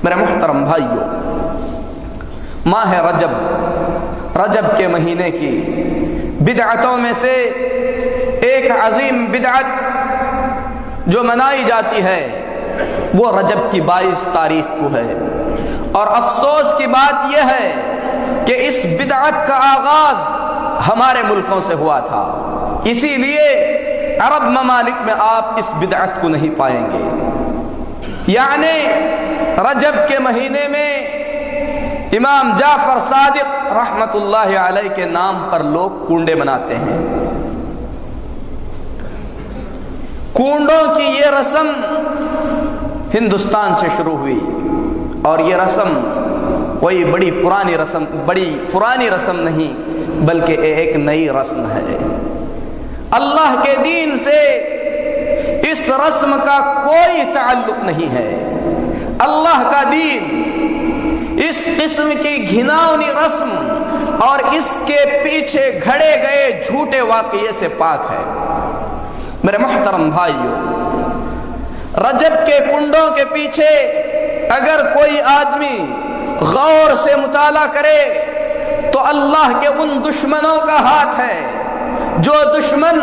میرے محترم بھائیوں، ماہ رجب کے مہینے کی بدعتوں میں سے ایک عظیم بدعت جو منائی جاتی ہے وہ رجب کی 22 تاریخ کو ہے، اور افسوس کی بات یہ ہے کہ اس بدعت کا آغاز ہمارے ملکوں سے ہوا تھا، اسی لیے عرب ممالک میں آپ اس بدعت کو نہیں پائیں گے۔ یعنی رجب کے مہینے میں امام جعفر صادق رحمت اللہ علیہ کے نام پر لوگ کنڈے بناتے ہیں۔ کنڈوں کی یہ رسم ہندوستان سے شروع ہوئی، اور یہ رسم کوئی بڑی پرانی رسم نہیں بلکہ ایک نئی رسم ہے۔ اللہ کے دین سے اس رسم کا کوئی تعلق نہیں ہے۔ اللہ کا دین اس قسم کی گھناؤنی رسم اور اس کے پیچھے گھڑے گئے جھوٹے واقعے سے پاک ہے۔ میرے محترم بھائیوں، رجب کے کنڈوں کے پیچھے اگر کوئی آدمی غور سے مطالعہ کرے تو اللہ کے ان دشمنوں کا ہاتھ ہے جو دشمن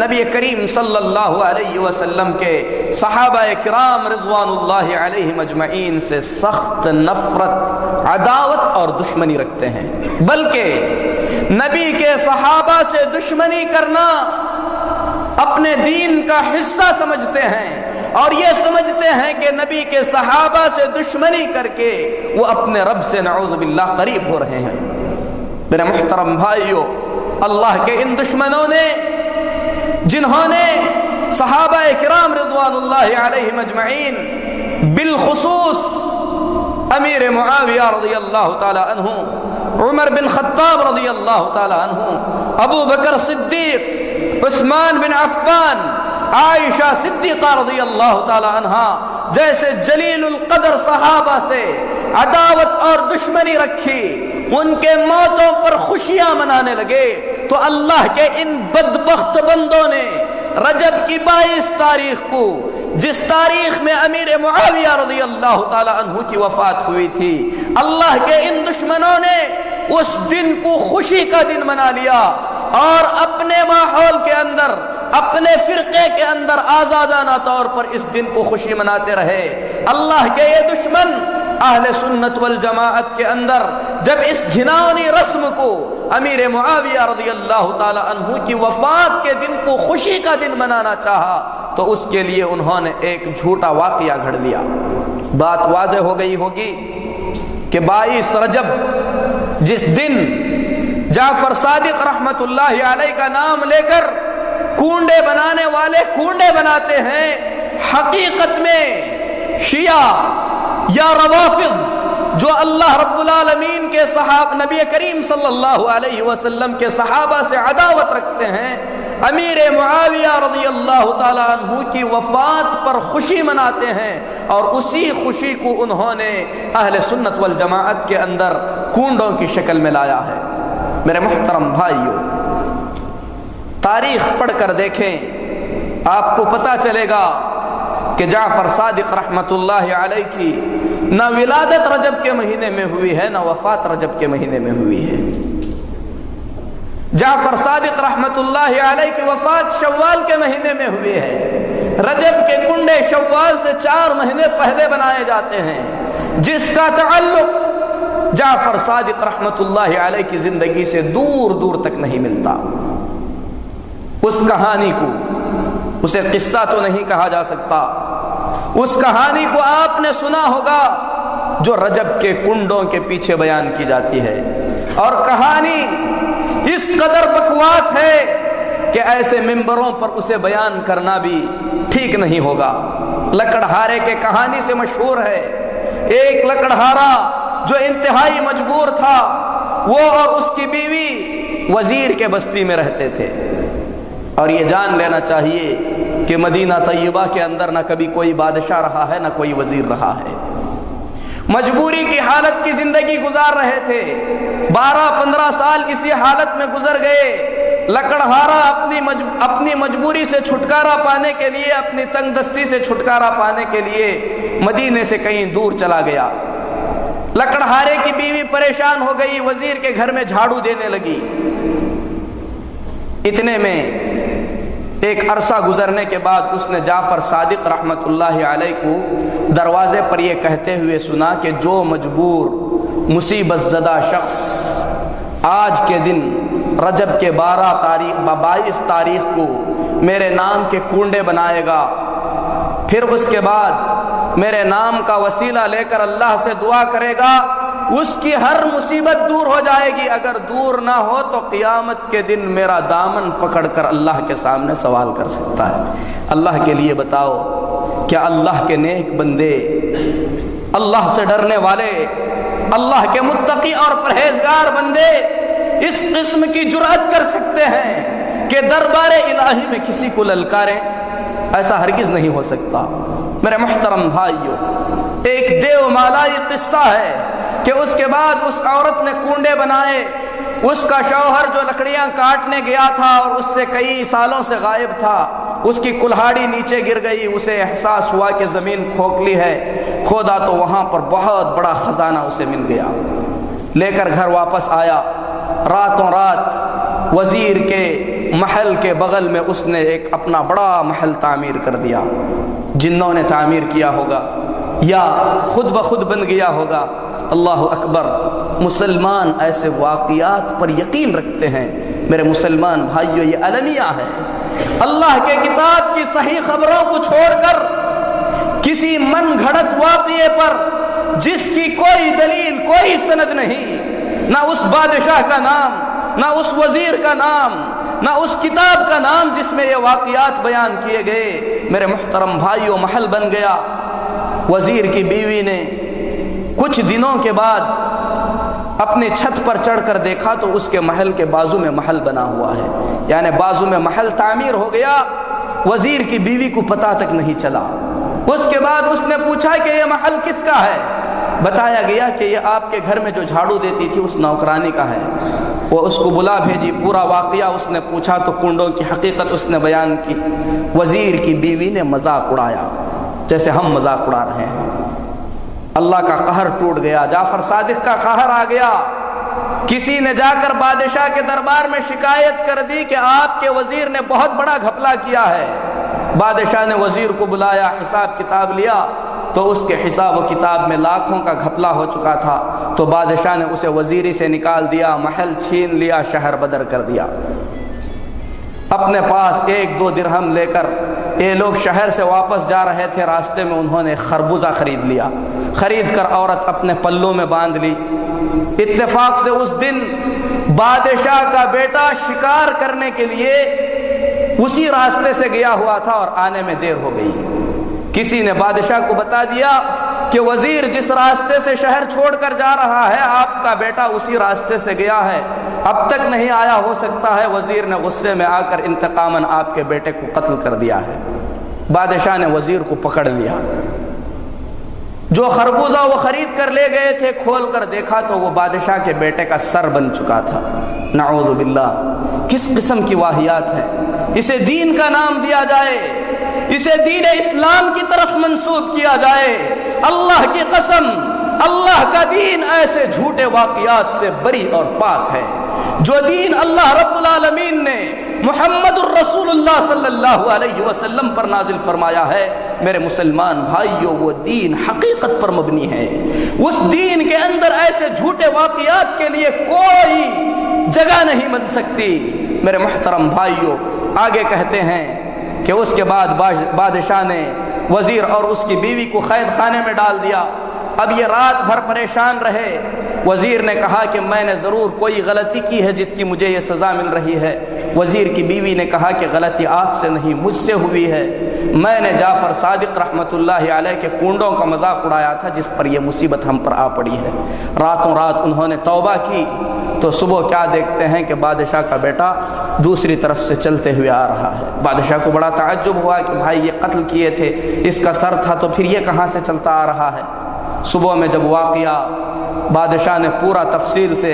نبی کریم صلی اللہ علیہ وسلم کے صحابہ کرام رضوان اللہ علیہم اجمعین سے سخت نفرت، عداوت اور دشمنی رکھتے ہیں، بلکہ نبی کے صحابہ سے دشمنی کرنا اپنے دین کا حصہ سمجھتے ہیں، اور یہ سمجھتے ہیں کہ نبی کے صحابہ سے دشمنی کر کے وہ اپنے رب سے نعوذ باللہ قریب ہو رہے ہیں۔ میرے محترم بھائیوں، اللہ کے ان دشمنوں نے جنہوں نے صحابہ کرام رضوان اللہ علیہم اجمعین بالخصوص امیر معاویہ رضی اللہ تعالی عنہ، عمر بن خطاب رضی اللہ تعالی عنہ، ابو بکر صدیق، عثمان بن عفان، عائشہ صدیقہ رضی اللہ تعالی عنہا جیسے جلیل القدر صحابہ سے عداوت اور دشمنی رکھی، ان کے موتوں پر خوشیاں منانے لگے، تو اللہ کے ان بدبخت بندوں نے رجب کی 22 تاریخ کو، جس تاریخ میں امیر معاویہ رضی اللہ تعالی عنہ کی وفات ہوئی تھی، اللہ کے ان دشمنوں نے اس دن کو خوشی کا دن بنا لیا، اور اپنے ماحول کے اندر، اپنے فرقے کے اندر آزادانہ طور پر اس دن کو خوشی مناتے رہے۔ اللہ کے یہ دشمن اہل سنت والجماعت کے اندر جب اس گھناؤنی رسم کو، امیر معاویہ رضی اللہ تعالی عنہ کی وفات کے دن کو خوشی کا دن منانا چاہا تو اس کے لیے انہوں نے ایک جھوٹا واقعہ گھڑ لیا۔ بات واضح ہو گئی ہوگی کہ 22 رجب جس دن جعفر صادق رحمت اللہ علیہ کا نام لے کر کنڈے بنانے والے کنڈے بناتے ہیں، حقیقت میں شیعہ یا روافض جو اللہ رب العالمین کے نبی کریم صلی اللہ علیہ وسلم کے صحابہ سے عداوت رکھتے ہیں، امیر معاویہ رضی اللہ تعالی عنہ کی وفات پر خوشی مناتے ہیں، اور اسی خوشی کو انہوں نے اہل سنت والجماعت کے اندر کنڈوں کی شکل میں لایا ہے۔ میرے محترم بھائیوں، تاریخ پڑھ کر دیکھیں، آپ کو پتہ چلے گا کہ جعفر صادق رحمت اللہ علیہ کی نہ ولادت رجب کے مہینے میں ہوئی ہے، نہ وفات رجب کے مہینے میں ہوئی ہے۔ جعفر صادق رحمت اللہ علیہ کی وفات شوال کے مہینے میں ہوئی ہے۔ رجب کے کنڈے شوال سے 4 مہینے پہلے بنائے جاتے ہیں، جس کا تعلق جعفر صادق رحمت اللہ علیہ کی زندگی سے دور دور تک نہیں ملتا۔ اس کہانی کو، اسے قصہ تو نہیں کہا جا سکتا، اس کہانی کو آپ نے سنا ہوگا جو رجب کے کنڈوں کے پیچھے بیان کی جاتی ہے، اور کہانی اس قدر بکواس ہے کہ ایسے ممبروں پر اسے بیان کرنا بھی ٹھیک نہیں ہوگا۔ لکڑہارے کے کہانی سے مشہور ہے، ایک لکڑہارا جو انتہائی مجبور تھا، وہ اور اس کی بیوی وزیر کے بستی میں رہتے تھے، اور یہ جان لینا چاہیے کہ مدینہ طیبہ کے اندر نہ کبھی کوئی بادشاہ رہا ہے، نہ کوئی وزیر رہا ہے۔ مجبوری کی حالت کی زندگی گزار رہے تھے، 12-15 سال اسی حالت میں گزر گئے، لکڑہارا اپنی مجبوری سے چھٹکارا پانے کے لیے، اپنی تنگ دستی سے چھٹکارا پانے کے لیے مدینے سے کہیں دور چلا گیا۔ لکڑہارے کی بیوی پریشان ہو گئی، وزیر کے گھر میں جھاڑو دینے لگی۔ اتنے میں ایک عرصہ گزرنے کے بعد اس نے جعفر صادق رحمت اللہ علیہ کو دروازے پر یہ کہتے ہوئے سنا کہ جو مجبور مصیبت زدہ شخص آج کے دن رجب کے 22 تاریخ کو میرے نام کے کنڈے بنائے گا، پھر اس کے بعد میرے نام کا وسیلہ لے کر اللہ سے دعا کرے گا، اس کی ہر مصیبت دور ہو جائے گی۔ اگر دور نہ ہو تو قیامت کے دن میرا دامن پکڑ کر اللہ کے سامنے سوال کر سکتا ہے۔ اللہ کے لیے بتاؤ، کیا اللہ کے نیک بندے، اللہ سے ڈرنے والے، اللہ کے متقی اور پرہیزگار بندے اس قسم کی جرأت کر سکتے ہیں کہ دربار الہی میں کسی کو للکاریں؟ ایسا ہرگز نہیں ہو سکتا۔ میرے محترم بھائیو، ایک دیو مالائی قصہ ہے کہ اس کے بعد اس عورت نے کنڈے بنائے، اس کا شوہر جو لکڑیاں کاٹنے گیا تھا اور اس سے کئی سالوں سے غائب تھا، اس کی کلہاڑی نیچے گر گئی، اسے احساس ہوا کہ زمین کھوکھلی ہے، کھودا تو وہاں پر بہت بڑا خزانہ اسے مل گیا۔ لے کر گھر واپس آیا، راتوں رات وزیر کے محل کے بغل میں اس نے ایک اپنا بڑا محل تعمیر کر دیا۔ جنوں نے تعمیر کیا ہوگا یا خود بخود بن گیا ہوگا، اللہ اکبر۔ مسلمان ایسے واقعات پر یقین رکھتے ہیں۔ میرے مسلمان بھائیو، یہ المیہ ہے۔ اللہ کے کتاب کی صحیح خبروں کو چھوڑ کر کسی من گھڑت واقعے پر جس کی کوئی دلیل، کوئی سند نہیں، نہ اس بادشاہ کا نام، نہ اس وزیر کا نام، نہ اس کتاب کا نام جس میں یہ واقعات بیان کیے گئے، میرے محترم بھائیو، محل بن گیا۔ وزیر کی بیوی نے کچھ دنوں کے بعد اپنے چھت پر چڑھ کر دیکھا تو اس کے محل کے بازو میں محل بنا ہوا ہے، یعنی بازو میں محل تعمیر ہو گیا۔ وزیر کی بیوی کو پتہ تک نہیں چلا۔ اس کے بعد اس نے پوچھا کہ یہ محل کس کا ہے؟ بتایا گیا کہ یہ آپ کے گھر میں جو جھاڑو دیتی تھی اس نوکرانی کا ہے۔ وہ اس کو بلا بھیجی، پورا واقعہ اس نے پوچھا تو کنڈوں کی حقیقت اس نے بیان کی۔ وزیر کی بیوی نے مذاق اڑایا جیسے ہم مذاق اڑا رہے ہیں۔ اللہ کا قہر ٹوٹ گیا، جعفر صادق کا قہر آ گیا۔ کسی نے جا کر بادشاہ کے دربار میں شکایت کر دی کہ آپ کے وزیر نے بہت بڑا گھپلہ کیا ہے۔ بادشاہ نے وزیر کو بلایا، حساب کتاب لیا تو اس کے حساب و کتاب میں لاکھوں کا گھپلہ ہو چکا تھا۔ تو بادشاہ نے اسے وزیری سے نکال دیا، محل چھین لیا، شہر بدر کر دیا۔ اپنے پاس 1-2 درہم لے کر یہ لوگ شہر سے واپس جا رہے تھے، راستے میں انہوں نے خربوزہ خرید لیا، خرید کر عورت اپنے پلوں میں باندھ لی۔ اتفاق سے اس دن بادشاہ کا بیٹا شکار کرنے کے لیے اسی راستے سے گیا ہوا تھا اور آنے میں دیر ہو گئی۔ کسی نے بادشاہ کو بتا دیا کہ وزیر جس راستے سے شہر چھوڑ کر جا رہا ہے آپ کا بیٹا اسی راستے سے گیا ہے، اب تک نہیں آیا، ہو سکتا ہے وزیر نے غصے میں آ کر انتقاماً آپ کے بیٹے کو قتل کر دیا ہے۔ بادشاہ نے وزیر کو پکڑ لیا۔ جو خربوزہ وہ خرید کر لے گئے تھے کھول کر دیکھا تو وہ بادشاہ کے بیٹے کا سر بن چکا تھا۔ نعوذ باللہ، کس قسم کی واہیات ہے! اسے دین کا نام دیا جائے، اسے دین اسلام کی طرف منسوب کیا جائے۔ اللہ کی قسم، اللہ کا دین ایسے جھوٹے واقعات سے بری اور پاک ہے۔ جو دین اللہ رب العالمین نے محمد الرسول اللہ صلی اللہ علیہ وسلم پر نازل فرمایا ہے، میرے مسلمان بھائیوں، وہ دین حقیقت پر مبنی ہے۔ اس دین کے اندر ایسے جھوٹے واقعات کے لیے کوئی جگہ نہیں بن سکتی۔ میرے محترم بھائیوں، آگے کہتے ہیں کہ اس کے بعد بادشاہ نے وزیر اور اس کی بیوی کو قید خانے میں ڈال دیا۔ اب یہ رات بھر پریشان رہے۔ وزیر نے کہا کہ میں نے ضرور کوئی غلطی کی ہے جس کی مجھے یہ سزا مل رہی ہے۔ وزیر کی بیوی نے کہا کہ غلطی آپ سے نہیں، مجھ سے ہوئی ہے۔ میں نے جعفر صادق رحمت اللہ علیہ کے کنڈوں کا مذاق اڑایا تھا جس پر یہ مصیبت ہم پر آ پڑی ہے۔ راتوں رات انہوں نے توبہ کی تو صبح کیا دیکھتے ہیں کہ بادشاہ کا بیٹا دوسری طرف سے چلتے ہوئے آ رہا ہے۔ بادشاہ کو بڑا تعجب ہوا کہ بھائی یہ قتل کیے تھے، اس کا سر تھا تو پھر یہ کہاں سے چلتا آ رہا ہے؟ صبح میں جب واقعہ بادشاہ نے پورا تفصیل سے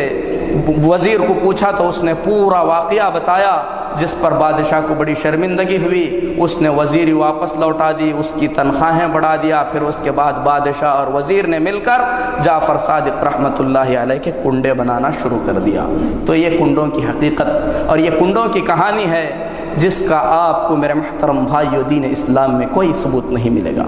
وزیر کو پوچھا تو اس نے پورا واقعہ بتایا، جس پر بادشاہ کو بڑی شرمندگی ہوئی۔ اس نے وزیری واپس لوٹا دی، اس کی تنخواہیں بڑھا دیا۔ پھر اس کے بعد بادشاہ اور وزیر نے مل کر جعفر صادق رحمۃ اللہ علیہ کے کنڈے بنانا شروع کر دیا۔ تو یہ کنڈوں کی حقیقت اور یہ کنڈوں کی کہانی ہے، جس کا آپ کو میرے محترم بھائیو دین اسلام میں کوئی ثبوت نہیں ملے گا۔